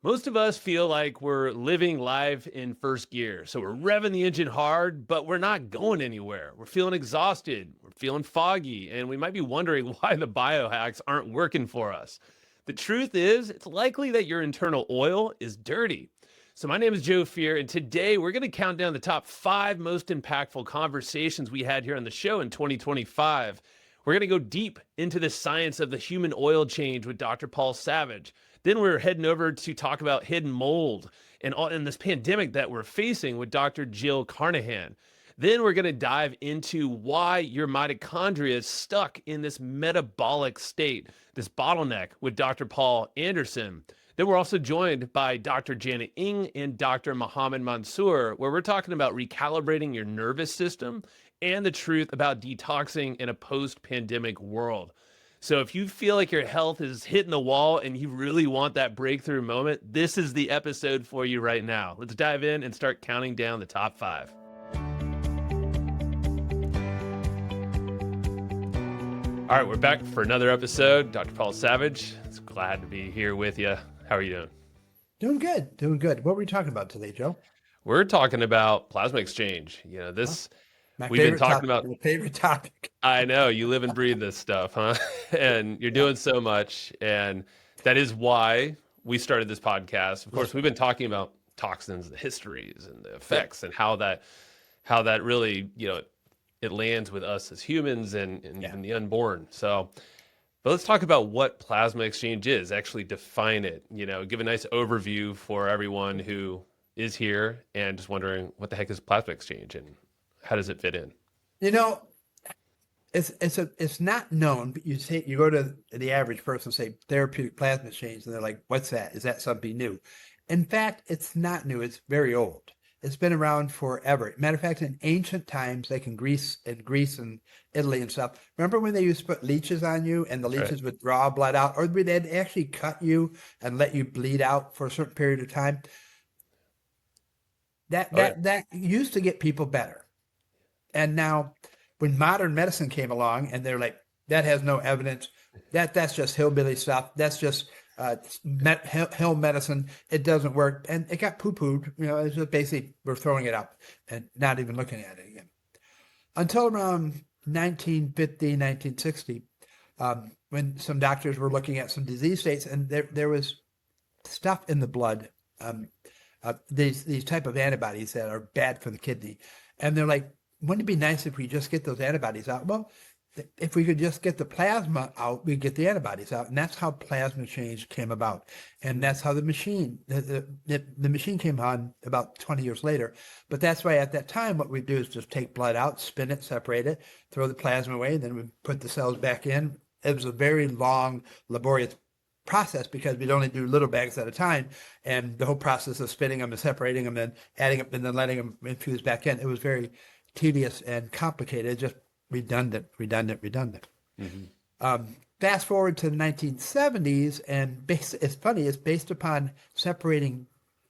Most of us feel like we're living life in first gear. So we're revving the engine hard, but we're not going anywhere. We're feeling exhausted, we're feeling foggy, and we might be wondering why the biohacks aren't working for us. The truth is, it's likely that your internal oil is dirty. So, my name is Joe Fier, and today we're going to count down the top 5 most impactful conversations we had here on the show in 2025. We're going to go deep into the science of the human oil change with Dr. Paul Savage. Then we're heading over to talk about hidden mold and this pandemic that we're facing with Dr. Jill Carnahan. Then we're going to dive into why your mitochondria is stuck in this metabolic state, this bottleneck with Dr. Paul Anderson. Then we're also joined by Dr. Janet Ng and Dr. Mohammed Mansour, where we're talking about recalibrating your nervous system and the truth about detoxing in a post-pandemic world. So if you feel like your health is hitting the wall and you really want that breakthrough moment, this is the episode for you right now. Let's dive in and start counting down the top 5. All right, we're back for another episode. Dr. Paul Savage, it's glad to be here with you. How are you doing? Doing good, doing good. What were we talking about today, Joe? We're talking about plasma exchange. We've been talking about my favorite topic. I know you live and breathe this stuff, huh? And you're doing so much. And that is why we started this podcast. Of course, we've been talking about toxins, the histories and the effects and how that really, it lands with us as humans and even the unborn. So, but let's talk about what plasma exchange is, actually define it, give a nice overview for everyone who is here and just wondering what the heck is plasma exchange and how does it fit in? It's not known, but you go to the average person, say therapeutic plasma exchange, and they're like, "What's that? Is that something new?" In fact, it's not new. It's very old. It's been around forever. Matter of fact, in ancient times, like in Greece and Italy and stuff. Remember when they used to put leeches on you, and the leeches would draw blood out, or they'd actually cut you and let you bleed out for a certain period of time? That used to get people better. And now, when modern medicine came along, and they're like, that has no evidence, that's just hillbilly stuff, that's just hill medicine, it doesn't work, and it got poo-pooed. It's just basically we're throwing it up and not even looking at it again. Until around 1950, 1960, when some doctors were looking at some disease states, and there was stuff in the blood, these type of antibodies that are bad for the kidney, and they're like, wouldn't it be nice if we just get those antibodies out? Well, if we could just get the plasma out, we get the antibodies out. And that's how plasma change came about. And that's how the machine came on about 20 years later. But that's why at that time, what we do is just take blood out, spin it, separate it, throw the plasma away, then we put the cells back in. It was a very long, laborious process because we'd only do little bags at a time. And the whole process of spinning them and separating them and adding them and then letting them infuse back in, it was very tedious and complicated, just redundant. Mm-hmm. Fast forward to the 1970s, and it's funny, it's based upon separating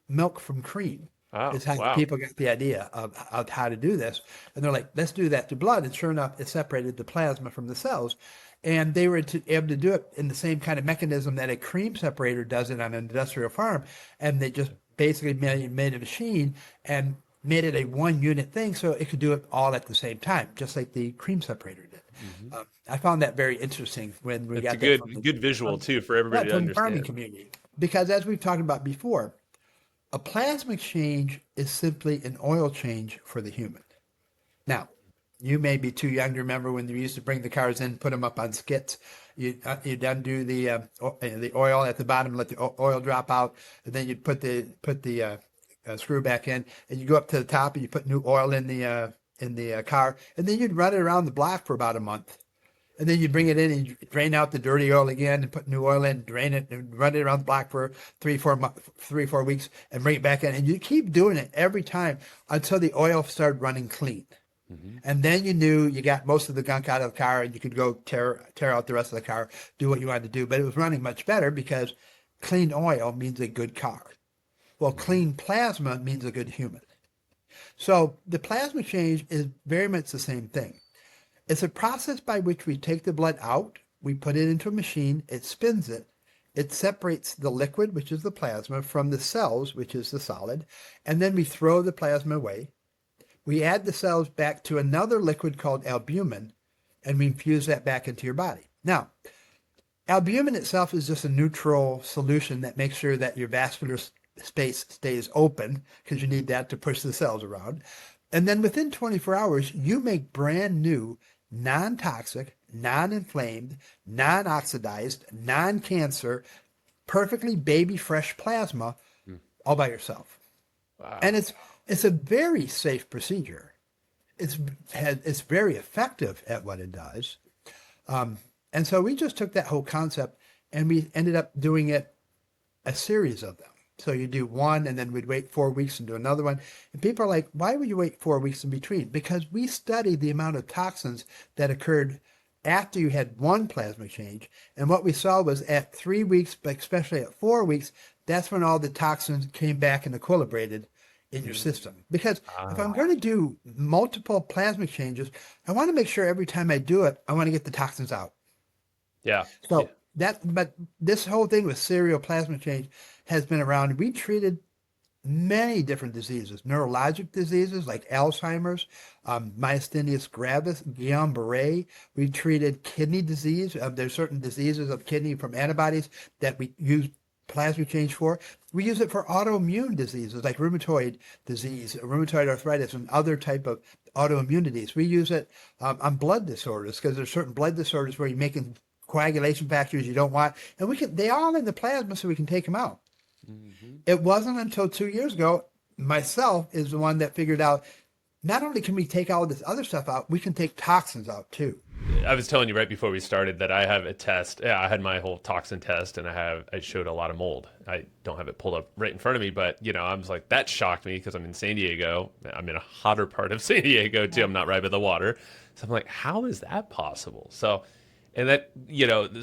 milk from cream. It's how people got the idea of how to do this. And they're like, let's do that to blood. And sure enough, it separated the plasma from the cells. And they were able to do it in the same kind of mechanism that a cream separator does it on an industrial farm. And they just basically made a machine and made it a one-unit thing so it could do it all at the same time, just like the cream separator did. Mm-hmm. I found that very interesting when we got that. It's a good visual, too, for everybody to understand. From the farming community. Because as we've talked about before, a plasma exchange is simply an oil change for the human. Now, you may be too young to remember when they used to bring the cars in, put them up on skits. You'd undo the oil at the bottom, let the oil drop out, and then you'd put the screw back in, and you go up to the top and you put new oil in the car, and then you'd run it around the block for about a month, and then you'd bring it in and you drain out the dirty oil again and put new oil in, drain it, and run it around the block for 3-4 weeks, and bring it back in, and you keep doing it every time until the oil started running clean. Mm-hmm. And then you knew you got most of the gunk out of the car, and you could go tear out the rest of the car, do what you wanted to do. But it was running much better because clean oil means a good car. Well, clean plasma means a good human. So the plasma change is very much the same thing. It's a process by which we take the blood out, we put it into a machine, it spins it, It separates the liquid, which is the plasma, from the cells, which is the solid, and then we throw the plasma away. We add the cells back to another liquid called albumin, and we infuse that back into your body. Now, albumin itself is just a neutral solution that makes sure that your vascular space stays open, because you need that to push the cells around. And then within 24 hours, you make brand new, non-toxic, non-inflamed, non-oxidized, non-cancer, perfectly baby fresh plasma all by yourself. Wow. And it's a very safe procedure. It's very effective at what it does. And so we just took that whole concept and we ended up doing it a series of them. So you do one and then we'd wait 4 weeks and do another one. And people are like, why would you wait 4 weeks in between? Because we studied the amount of toxins that occurred after you had one plasma change. And what we saw was at 3 weeks, but especially at 4 weeks, that's when all the toxins came back and equilibrated in your system. Because if I'm going to do multiple plasma changes, I want to make sure every time I do it, I want to get the toxins out. Yeah. So but this whole thing with serial plasma change has been around. We treated many different diseases, neurologic diseases like Alzheimer's, myasthenia gravis, Guillain-Barré. We treated kidney disease. There's certain diseases of kidney from antibodies that we use plasma change for. We use it for autoimmune diseases like rheumatoid disease, rheumatoid arthritis, and other type of autoimmunities. We use it on blood disorders because there's certain blood disorders where you're making coagulation factors you don't want, and they all in the plasma, so we can take them out. Mm-hmm. It wasn't until 2 years ago, myself is the one that figured out not only can we take all this other stuff out, we can take toxins out too. I was telling you right before we started that I have a test. Yeah, I had my whole toxin test, and I showed a lot of mold. I don't have it pulled up right in front of me, but I was like, that shocked me because I'm in San Diego. I'm in a hotter part of San Diego too. I'm not right by the water, so I'm like, how is that possible? So. And that,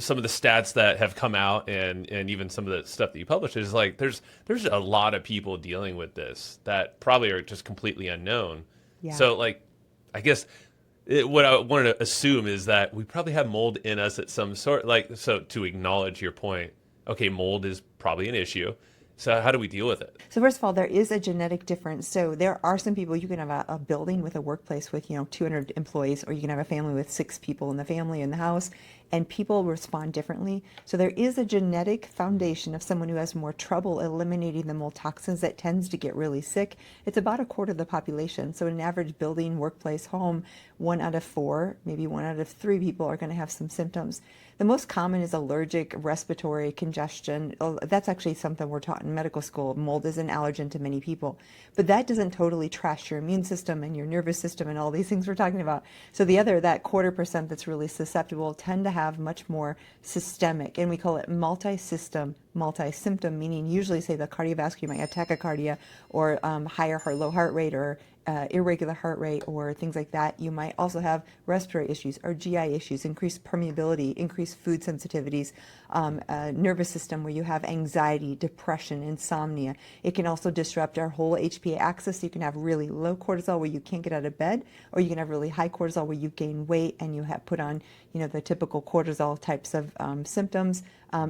some of the stats that have come out and even some of the stuff that you publish is like, there's a lot of people dealing with this that probably are just completely unknown. Yeah. So like, I guess what I wanted to assume is that we probably have mold in us at some sort, so to acknowledge your point, okay, mold is probably an issue. So how do we deal with it? So first of all, there is a genetic difference. So there are some people, you can have a building with a workplace with, 200 employees, or you can have a family with 6 people in the family in the house, and people respond differently. So there is a genetic foundation of someone who has more trouble eliminating the mold toxins that tends to get really sick. It's about a quarter of the population. So in an average building, workplace, home, 1 out of 4, maybe 1 out of 3 people are going to have some symptoms. The most common is allergic respiratory congestion. That's actually something we're taught in medical school. Mold is an allergen to many people, but that doesn't totally trash your immune system and your nervous system and all these things we're talking about. So that 0.25% that's really susceptible tend to have much more systemic, and we call it multi-system, multi-symptom, meaning usually say the cardiovascular, you might have tachycardia or higher or low heart rate or irregular heart rate or things like that. You might also have respiratory issues or GI issues, increased permeability, increased food sensitivities, nervous system where you have anxiety, depression, insomnia. It can also disrupt our whole HPA axis. You can have really low cortisol where you can't get out of bed, or you can have really high cortisol where you gain weight and you have put on, the typical cortisol types of symptoms,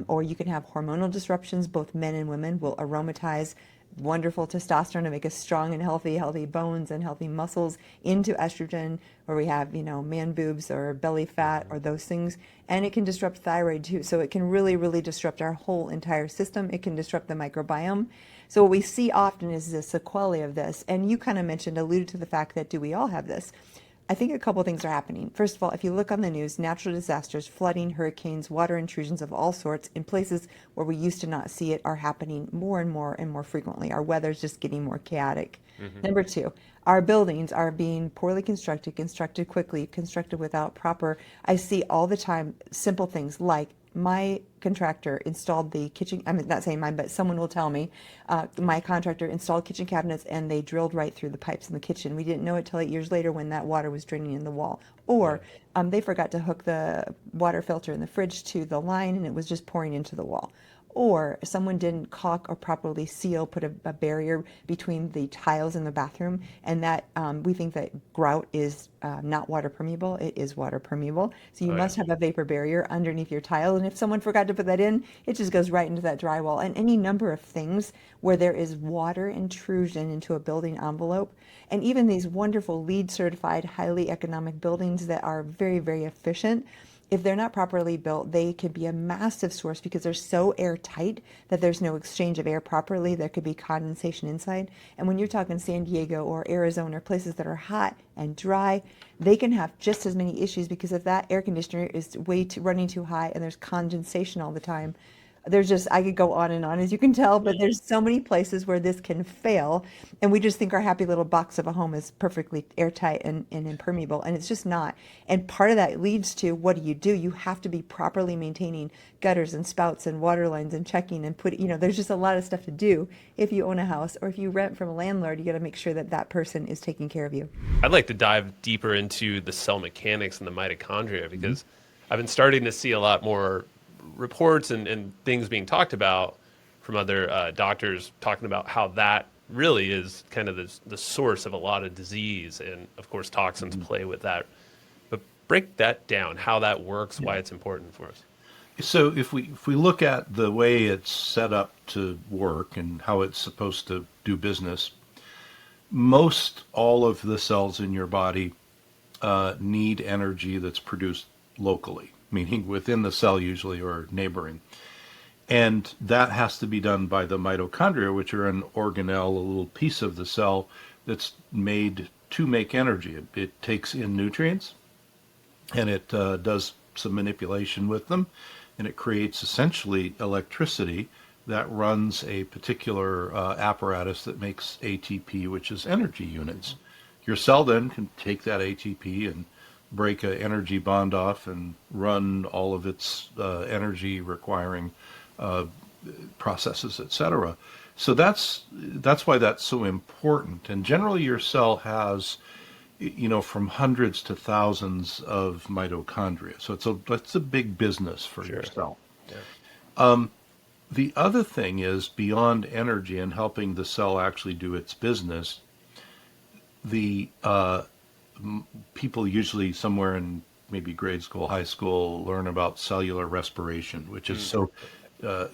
or you can have hormonal disruptions. Both men and women will aromatize wonderful testosterone to make us strong and healthy bones and healthy muscles into estrogen, where we have, man boobs or belly fat or those things. And it can disrupt thyroid too. So it can really, really disrupt our whole entire system. It can disrupt the microbiome. So what we see often is the sequelae of this. And you kind of alluded to the fact that, do we all have this? I think a couple things are happening. First of all, if you look on the news, natural disasters, flooding, hurricanes, water intrusions of all sorts in places where we used to not see it are happening more and more and more frequently. Our weather's just getting more chaotic. Mm-hmm. Number 2, our buildings are being poorly constructed quickly, constructed without proper. I see all the time simple things like my contractor installed the kitchen, I'm not saying mine, but someone will tell me, my contractor installed kitchen cabinets and they drilled right through the pipes in the kitchen. We didn't know it till 8 years later when that water was draining in the wall. Or they forgot to hook the water filter in the fridge to the line and it was just pouring into the wall. or someone didn't caulk or properly seal, put a barrier between the tiles in the bathroom, and that we think that grout is not water permeable. It is water permeable. So you must have a vapor barrier underneath your tile. And if someone forgot to put that in, it just goes right into that drywall. And any number of things where there is water intrusion into a building envelope. And even these wonderful LEED certified, highly economic buildings that are very, very efficient, if they're not properly built, they can be a massive source because they're so airtight that there's no exchange of air properly. There could be condensation inside. And when you're talking San Diego or Arizona, or places that are hot and dry, they can have just as many issues because if that air conditioner is running too high and there's condensation all the time, there's just, I could go on and on, as you can tell, but there's so many places where this can fail. And we just think our happy little box of a home is perfectly airtight and impermeable, and it's just not. And part of that leads to, what do? You have to be properly maintaining gutters and spouts and water lines and checking and there's just a lot of stuff to do if you own a house, or if you rent from a landlord, you got to make sure that that person is taking care of you. I'd like to dive deeper into the cell mechanics and the mitochondria, because I've been starting to see a lot more reports and things being talked about from other doctors talking about how that really is kind of the source of a lot of disease. And of course, toxins play with that. But break that down, how that works, why it's important for us. So if we look at the way it's set up to work and how it's supposed to do business, most all of the cells in your body need energy that's produced locally, meaning within the cell usually, or neighboring. And that has to be done by the mitochondria, which are an organelle, a little piece of the cell that's made to make energy. It takes in nutrients, and it does some manipulation with them, and it creates essentially electricity that runs a particular apparatus that makes ATP, which is energy units. Your cell then can take that ATP and break an energy bond off and run all of its energy requiring processes, etc. So that's why that's so important. And generally your cell has, from hundreds to thousands of mitochondria. So it's a big business for your cell. Yeah. The other thing is, beyond energy and helping the cell actually do its business, the people usually somewhere in maybe grade school, high school, learn about cellular respiration, which is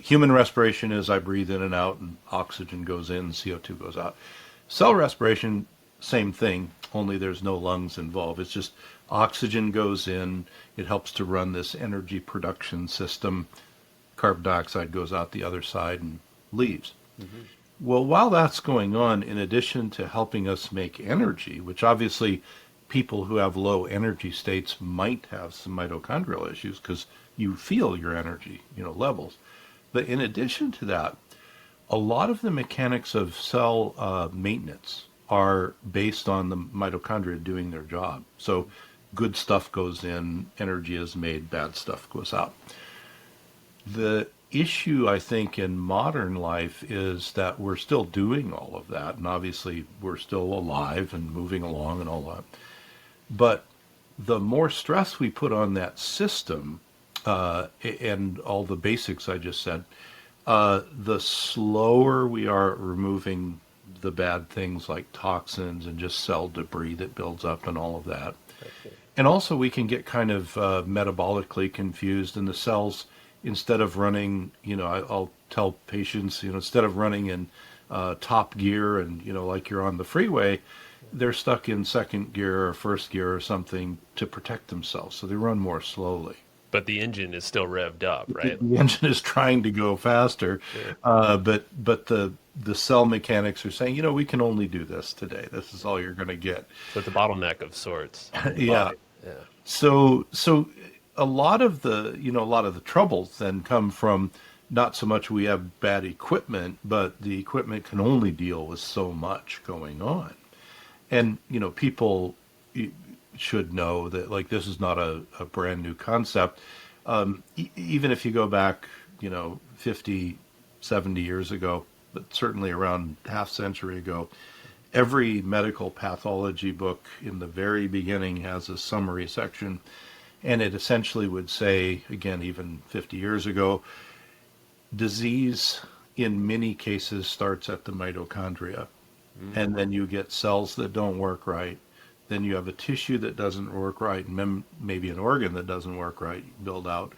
human respiration is I breathe in and out and oxygen goes in, CO2 goes out. Cell respiration, same thing, only there's no lungs involved. It's just oxygen goes in, it helps to run this energy production system. Carbon dioxide goes out the other side and leaves. Well, while that's going on, in addition to helping us make energy, which obviously people who have low energy states might have some mitochondrial issues because you feel your energy, levels. But in addition to that, a lot of the mechanics of cell maintenance are based on the mitochondria doing their job. So good stuff goes in, energy is made, bad stuff goes out. The issue, I think, in modern life is that we're still doing all of that, and obviously we're still alive and moving along and all that. But the more stress we put on that system, and all the basics I just said, the slower we are at removing the bad things like toxins and just cell debris that builds up and all of that. Okay. And also we can get kind of metabolically confused, and the cells, instead of running, I'll tell patients, instead of running in top gear and, like you're on the freeway, they're stuck in second gear or first gear or something to protect themselves. So they run more slowly. But the engine is still revved up, right? The engine is trying to go faster, but the cell mechanics are saying, we can only do this today. This is all you're going to get. So it's a bottleneck of sorts. Yeah. So a lot of the troubles then come from not so much we have bad equipment, but the equipment can only deal with so much going on. And, people should know that, like, this is not a brand new concept. Even if you go back, 50, 70 years ago, but certainly around half century ago, every medical pathology book in the very beginning has a summary section. And it essentially would say, again, even 50 years ago, disease in many cases starts at the mitochondria, and then you get cells that don't work right. Then you have a tissue that doesn't work right, and maybe an organ that doesn't work right, build out.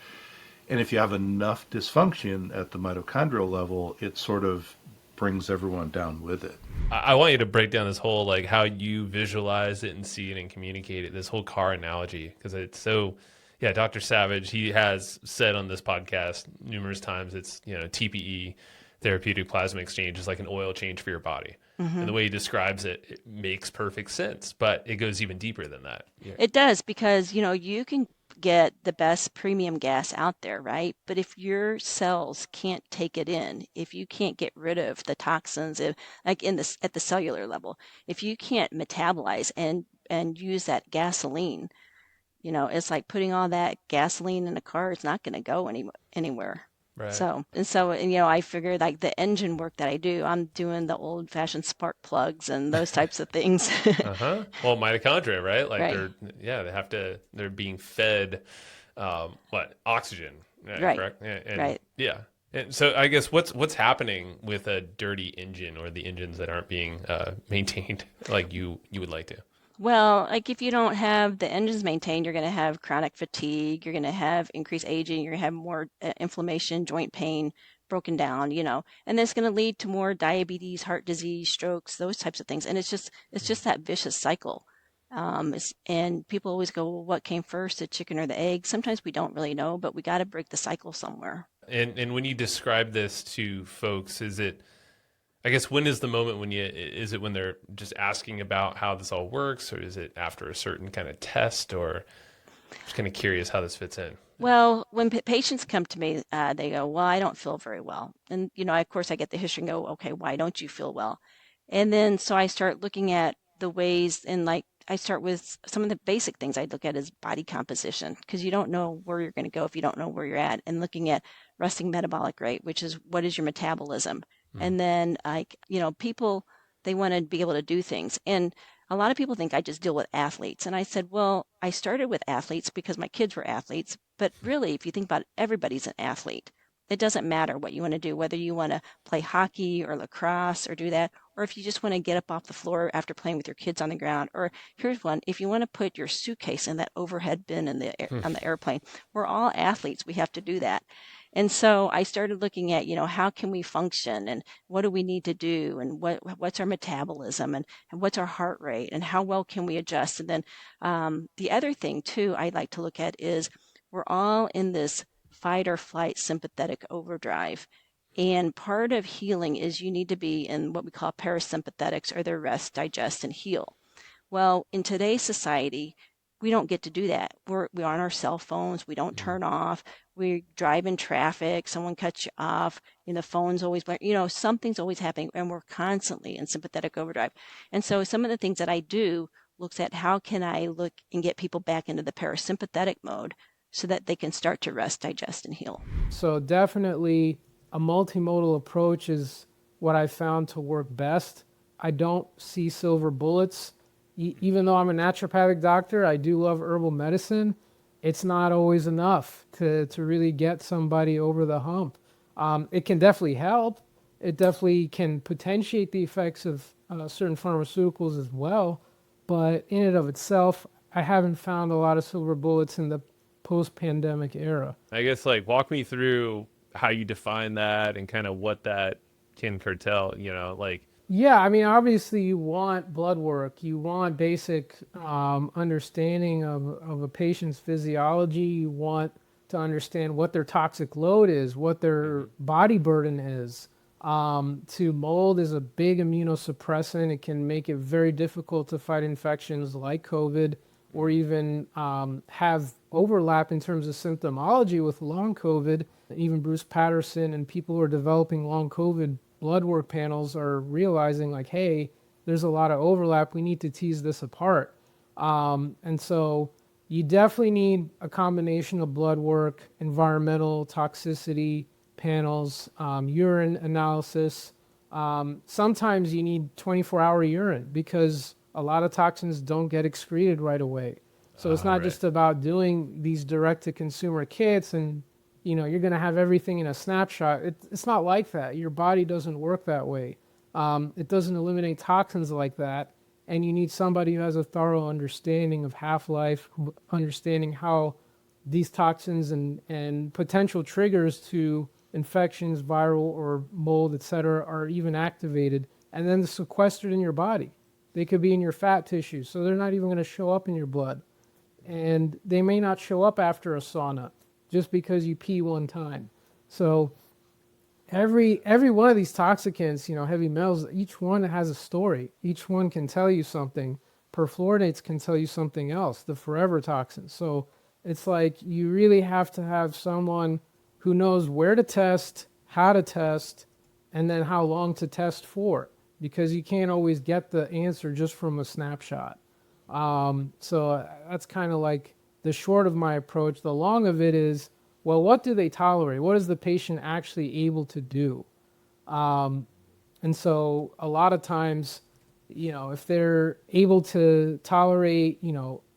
And if you have enough dysfunction at the mitochondrial level, it sort of brings everyone down with it. I want you to break down this whole, like, how you visualize it and see it and communicate it, this whole car analogy, because it's so, yeah, Dr. Savage, he has said on this podcast numerous times, it's, TPE, therapeutic plasma exchange, is like an oil change for your body. And the way he describes it, it makes perfect sense, but it goes even deeper than that. Yeah. It does, because, you can get the best premium gas out there, right? But if your cells can't take it in, if you can't get rid of the toxins, like at the cellular level, if you can't metabolize and use that gasoline, it's like putting all that gasoline in a car. It's not going to go anywhere. Right. So, I figured, like, the engine work that I do, I'm doing the old fashioned spark plugs and those types of things. Well, mitochondria, right? Like, Right. they're being fed, oxygen, Right. correct? And, Right. Yeah. And so I guess what's happening with a dirty engine, or the engines that aren't being maintained like you would like to? Well, like, if you don't have the engines maintained, you're going to have chronic fatigue, you're going to have increased aging, you're going to have more inflammation, joint pain, broken down, and that's going to lead to more diabetes, heart disease, strokes, those types of things. And it's just that vicious cycle. And people always go, well, what came first, the chicken or the egg? Sometimes we don't really know, but we got to break the cycle somewhere. And when you describe this to folks, I guess, when is the moment is it when they're just asking about how this all works, or is it after a certain kind of test, or just kind of curious how this fits in? Well, when patients come to me, they go, well, I don't feel very well. And, of course, I get the history and go, okay, why don't you feel well? And then so I start looking at the ways, and, like, I start with some of the basic things I look at is body composition, because you don't know where you're going to go if you don't know where you're at, and looking at resting metabolic rate, which is what is your metabolism. And then, like, people, they want to be able to do things. And a lot of people think I just deal with athletes. And I said, well, I started with athletes because my kids were athletes. But really, if you think about it, everybody's an athlete. It doesn't matter what you want to do, whether you want to play hockey or lacrosse or do that, or if you just want to get up off the floor after playing with your kids on the ground. Or here's one, if you want to put your suitcase in that overhead bin on the airplane. We're all athletes. We have to do that. And so I started looking at, how can we function, and what do we need to do, and what's our metabolism, and what's our heart rate, and how well can we adjust. And then the other thing too I like to look at is we're all in this fight or flight sympathetic overdrive. And part of healing is you need to be in what we call parasympathetics, or the rest, digest, and heal. Well, in today's society, we don't get to do that. We're on our cell phones. We don't turn off. We drive in traffic. Someone cuts you off. The phone's always blaring. Something's always happening, and we're constantly in sympathetic overdrive. And so some of the things that I do looks at how can I look and get people back into the parasympathetic mode so that they can start to rest, digest, and heal. So definitely a multimodal approach is what I found to work best. I don't see silver bullets. Even though I'm a naturopathic doctor, I do love herbal medicine. It's not always enough to really get somebody over the hump. It can definitely help. It definitely can potentiate the effects of certain pharmaceuticals as well. But in and of itself, I haven't found a lot of silver bullets in the post-pandemic era. I guess, like, walk me through how you define that and kind of what that can curtail, like. Yeah, I mean, obviously you want blood work. You want basic understanding of a patient's physiology. You want to understand what their toxic load is, what their body burden is. To mold is a big immunosuppressant. It can make it very difficult to fight infections like COVID, or even have overlap in terms of symptomology with long COVID. Even Bruce Patterson and people who are developing long COVID blood work panels are realizing, like, hey, there's a lot of overlap. We need to tease this apart. And so you definitely need a combination of blood work, environmental toxicity panels, urine analysis. Sometimes you need 24-hour urine because a lot of toxins don't get excreted right away. So it's not just about doing these direct-to-consumer kits and you're going to have everything in a snapshot. It's not like that. Your body doesn't work that way. It doesn't eliminate toxins like that. And you need somebody who has a thorough understanding of half-life, understanding how these toxins and potential triggers to infections, viral or mold, etc., are even activated and then sequestered in your body. They could be in your fat tissue, so they're not even going to show up in your blood. And they may not show up after a sauna just because you pee one time. So every one of these toxicants, heavy metals, each one has a story. Each one can tell you something. Perfluorinates can tell you something else, the forever toxins. So it's like you really have to have someone who knows where to test, how to test, and then how long to test for, because you can't always get the answer just from a snapshot. So that's kind of like the short of my approach. The long of it is, well, what do they tolerate? What is the patient actually able to do? And so a lot of times, if they're able to tolerate,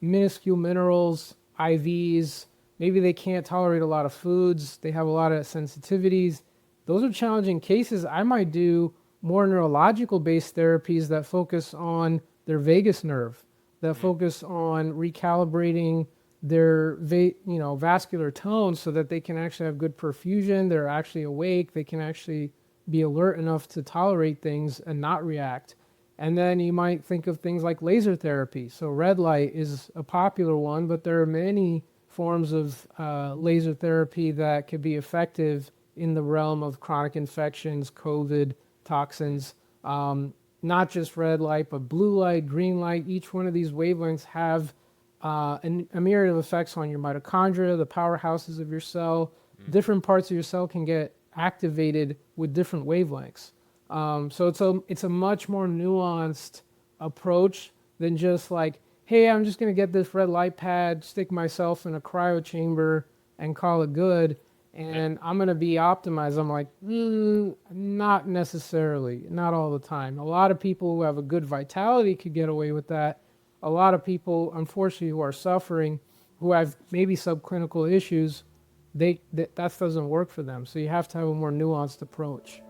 minuscule minerals, IVs, maybe they can't tolerate a lot of foods, they have a lot of sensitivities. Those are challenging cases. I might do more neurological based therapies that focus on their vagus nerve, that focus on recalibrating their vascular tone so that they can actually have good perfusion, they're actually awake, they can actually be alert enough to tolerate things and not react. And then you might think of things like laser therapy. So red light is a popular one, but there are many forms of laser therapy that could be effective in the realm of chronic infections, COVID, toxins, not just red light, but blue light, green light. Each one of these wavelengths have a myriad of effects on your mitochondria, the powerhouses of your cell. Different parts of your cell can get activated with different wavelengths. So it's a much more nuanced approach than just like, hey, I'm just going to get this red light pad, stick myself in a cryo chamber and call it good, and I'm going to be optimized. I'm like, not necessarily, not all the time. A lot of people who have a good vitality could get away with that. A lot of people, unfortunately, who are suffering, who have maybe subclinical issues, that doesn't work for them. So you have to have a more nuanced approach.